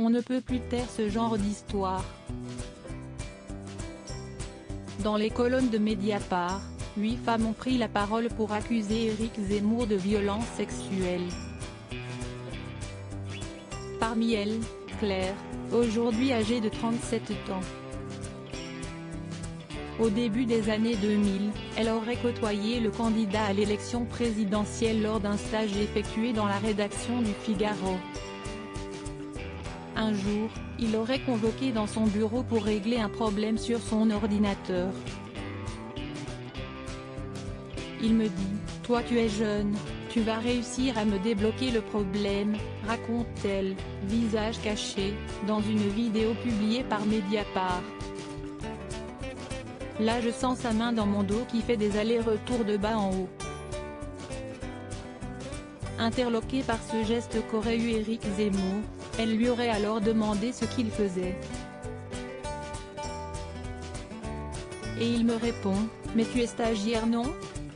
On ne peut plus taire ce genre d'histoire. Dans les colonnes de Mediapart, 8 femmes ont pris la parole pour accuser Éric Zemmour de violences sexuelles. Parmi elles, Claire, aujourd'hui âgée de 37 ans. Au début des années 2000, elle aurait côtoyé le candidat à l'élection présidentielle lors d'un stage effectué dans la rédaction du Figaro. Un jour, il aurait convoqué dans son bureau pour régler un problème sur son ordinateur. Il me dit, « Toi tu es jeune, tu vas réussir à me débloquer le problème », raconte-t-elle, visage caché, dans une vidéo publiée par Mediapart. Là je sens sa main dans mon dos qui fait des allers-retours de bas en haut. Interloquée par ce geste qu'aurait eu Éric Zemmour, elle lui aurait alors demandé ce qu'il faisait. Et il me répond, « Mais tu es stagiaire non ?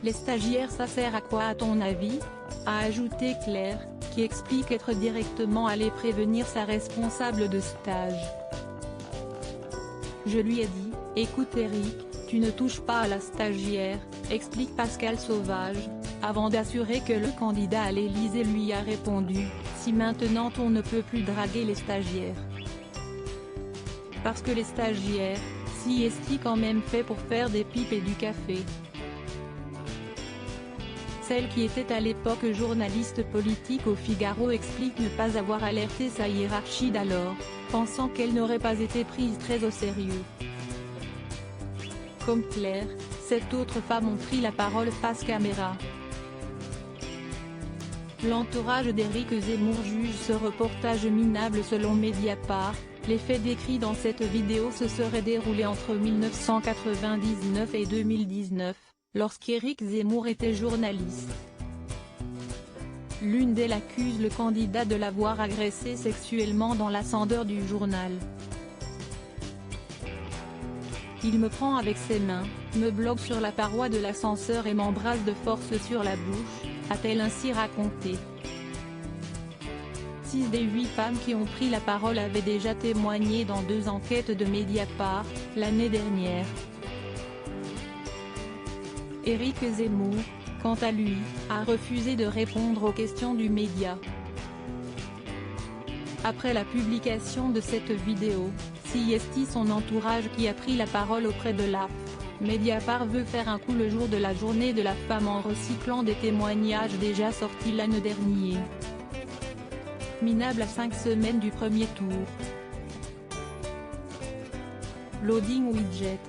Les stagiaires ça sert à quoi à ton avis ?» a ajouté Claire, qui explique être directement allée prévenir sa responsable de stage. Je lui ai dit, « Écoute Éric, tu ne touches pas à la stagiaire », explique Pascal Sauvage, avant d'assurer que le candidat à l'Élysée lui a répondu, « Si maintenant on ne peut plus draguer les stagiaires. Parce que les stagiaires, si est-ce quand même fait pour faire des pipes et du café ?» Celle qui était à l'époque journaliste politique au Figaro explique ne pas avoir alerté sa hiérarchie d'alors, pensant qu'elle n'aurait pas été prise très au sérieux. Comme Claire, 7 autres femmes ont pris la parole face caméra. L'entourage d'Éric Zemmour juge ce reportage minable selon Mediapart. Les faits décrits dans cette vidéo se seraient déroulés entre 1999 et 2019, lorsqu'Éric Zemmour était journaliste. L'une d'elles accuse le candidat de l'avoir agressé sexuellement dans l'ascenseur du journal. Il me prend avec ses mains, me bloque sur la paroi de l'ascenseur et m'embrasse de force sur la bouche, a-t-elle ainsi raconté. 6 des 8 femmes qui ont pris la parole avaient déjà témoigné dans 2 enquêtes de Mediapart, l'année dernière. Éric Zemmour, quant à lui, a refusé de répondre aux questions du média. Après la publication de cette vidéo, c'est son entourage qui a pris la parole auprès de l'AF. Mediapart veut faire un coup le jour de la journée de la femme en recyclant des témoignages déjà sortis l'année dernière. Minable à 5 semaines du premier tour. Loading widget.